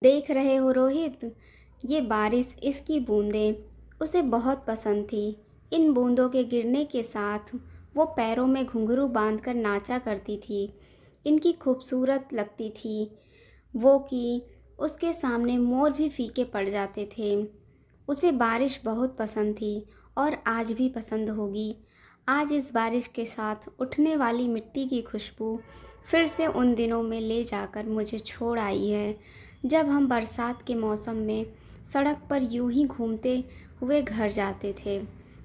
देख रहे हो रोहित, ये बारिश, इसकी बूंदें उसे बहुत पसंद थी। इन बूंदों के गिरने के साथ वो पैरों में घुंघरू बांधकर नाचा करती थी। इनकी खूबसूरत लगती थी वो कि उसके सामने मोर भी फीके पड़ जाते थे। उसे बारिश बहुत पसंद थी और आज भी पसंद होगी। आज इस बारिश के साथ उठने वाली मिट्टी की खुशबू फिर से उन दिनों में ले जाकर मुझे छोड़ आई है, जब हम बरसात के मौसम में सड़क पर यूं ही घूमते हुए घर जाते थे।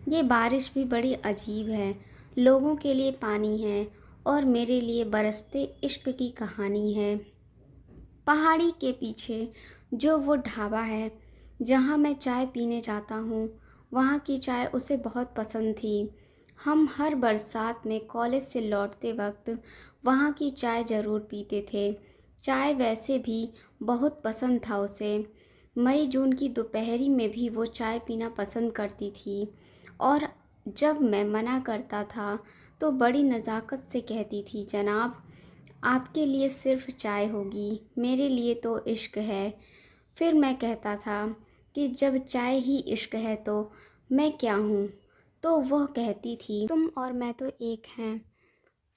ये बारिश भी बड़ी अजीब है। लोगों के लिए पानी है और मेरे लिए बरसते इश्क की कहानी है। पहाड़ी के पीछे जो वो ढाबा है जहाँ मैं चाय पीने जाता हूँ, वहाँ की चाय उसे बहुत पसंद थी। हम हर बरसात में कॉलेज से लौटते वक्त वहाँ की चाय ज़रूर पीते थे। चाय वैसे भी बहुत पसंद था उसे। मई जून की दोपहरी में भी वो चाय पीना पसंद करती थी और जब मैं मना करता था तो बड़ी नज़ाकत से कहती थी, जनाब, आपके लिए सिर्फ चाय होगी, मेरे लिए तो इश्क है। फिर मैं कहता था कि जब चाय ही इश्क है तो मैं क्या हूँ? तो वह कहती थी, तुम और मैं तो एक हैं,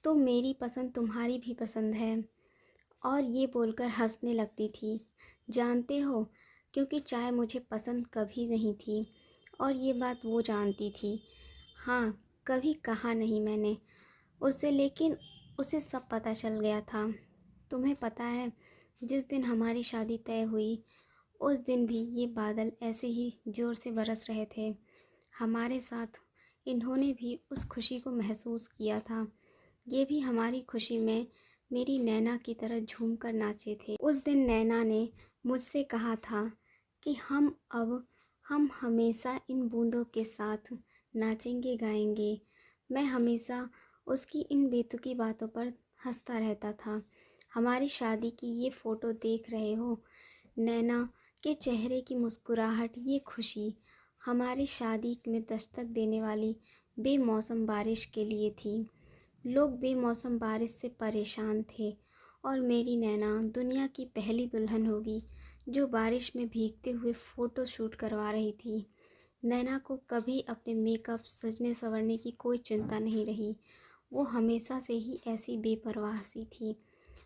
तो मेरी पसंद तुम्हारी भी पसंद है। और ये बोलकर हंसने लगती थी। जानते हो, क्योंकि चाय मुझे पसंद कभी नहीं थी और ये बात वो जानती थी। हाँ, कभी कहा नहीं मैंने उसे, लेकिन उसे सब पता चल गया था। तुम्हें पता है, जिस दिन हमारी शादी तय हुई उस दिन भी ये बादल ऐसे ही ज़ोर से बरस रहे थे। हमारे साथ इन्होंने भी उस खुशी को महसूस किया था। ये भी हमारी खुशी में मेरी नैना की तरह झूम कर नाचे थे। उस दिन नैना ने मुझसे कहा था कि हम हमेशा इन बूंदों के साथ नाचेंगे गाएंगे। मैं हमेशा उसकी इन बेतुकी बातों पर हंसता रहता था। हमारी शादी की ये फ़ोटो देख रहे हो, नैना के चेहरे की मुस्कुराहट, ये खुशी हमारी शादी में दस्तक देने वाली बेमौसम बारिश के लिए थी। लोग बेमौसम बारिश से परेशान थे और मेरी नैना दुनिया की पहली दुल्हन होगी जो बारिश में भीगते हुए फ़ोटो शूट करवा रही थी। नैना को कभी अपने मेकअप, सजने संवरने की कोई चिंता नहीं रही। वो हमेशा से ही ऐसी बेपरवाह सी थी।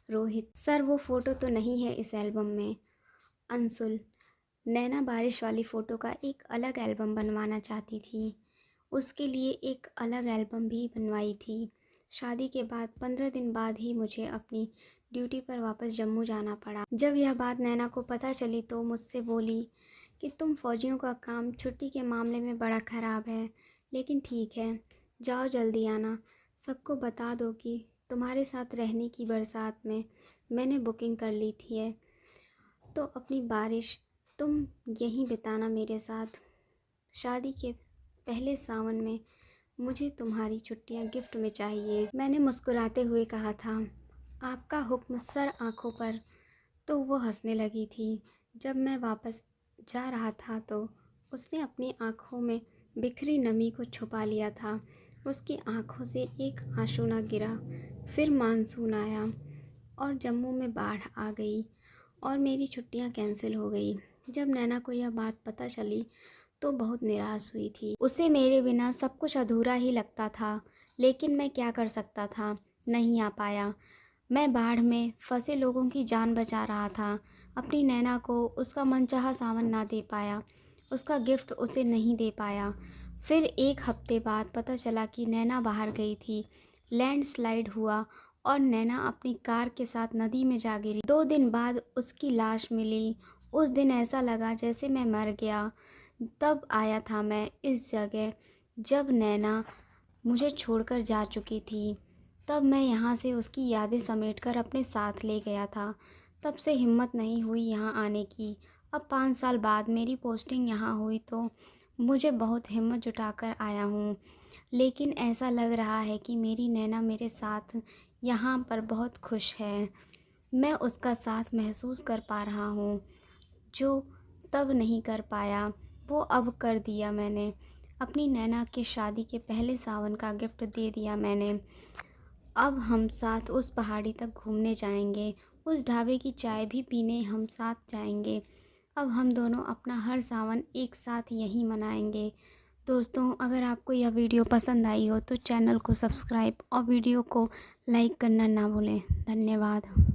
रोहित सर, वो फ़ोटो तो नहीं है इस एल्बम में। अंशुल, नैना बारिश वाली फ़ोटो का एक अलग एल्बम बनवाना चाहती थी। उसके लिए एक अलग एल्बम भी बनवाई थी। शादी के बाद 15 दिन बाद ही मुझे अपनी ड्यूटी पर वापस जम्मू जाना पड़ा। जब यह बात नैना को पता चली तो मुझसे बोली कि तुम फौजियों का काम छुट्टी के मामले में बड़ा ख़राब है, लेकिन ठीक है, जाओ जल्दी आना। सबको बता दो कि तुम्हारे साथ रहने की बरसात में मैंने बुकिंग कर ली थी है, तो अपनी बारिश तुम यहीं बिताना मेरे साथ। शादी के पहले सावन में मुझे तुम्हारी छुट्टियां गिफ्ट में चाहिए। मैंने मुस्कुराते हुए कहा था, आपका हुक्म सर, आंखों पर। तो वो हंसने लगी थी। जब मैं वापस जा रहा था तो उसने अपनी आंखों में बिखरी नमी को छुपा लिया था। उसकी आंखों से एक आंसू ना गिरा। फिर मानसून आया और जम्मू में बाढ़ आ गई और मेरी छुट्टियां कैंसिल हो गई। जब नैना को यह बात पता चली तो बहुत निराश हुई थी। उसे मेरे बिना सब कुछ अधूरा ही लगता था, लेकिन मैं क्या कर सकता था, नहीं आ पाया। मैं बाढ़ में फंसे लोगों की जान बचा रहा था। अपनी नैना को उसका मनचाहा सावन ना दे पाया, उसका गिफ्ट उसे नहीं दे पाया। फिर एक हफ्ते बाद पता चला कि नैना बाहर गई थी। लैंडस्लाइड हुआ और नैना अपनी कार के साथ नदी में जा गिरी। 2 दिन बाद उसकी लाश मिली। उस दिन ऐसा लगा जैसे मैं मर गया। तब आया था मैं इस जगह जब नैना मुझे छोड़कर जा चुकी थी। तब मैं यहाँ से उसकी यादें समेटकर अपने साथ ले गया था। तब से हिम्मत नहीं हुई यहाँ आने की। अब 5 साल बाद मेरी पोस्टिंग यहाँ हुई तो मुझे बहुत हिम्मत जुटाकर आया हूँ। लेकिन ऐसा लग रहा है कि मेरी नैना मेरे साथ यहाँ पर बहुत खुश है। मैं उसका साथ महसूस कर पा रहा हूँ, जो तब नहीं कर पाया वो अब कर दिया मैंने। अपनी नैना की शादी के पहले सावन का गिफ्ट दे दिया मैंने। अब हम साथ उस पहाड़ी तक घूमने जाएंगे। उस ढाबे की चाय भी पीने हम साथ जाएंगे। अब हम दोनों अपना हर सावन एक साथ यहीं मनाएंगे। दोस्तों, अगर आपको यह वीडियो पसंद आई हो तो चैनल को सब्सक्राइब और वीडियो को लाइक करना ना भूलें। धन्यवाद।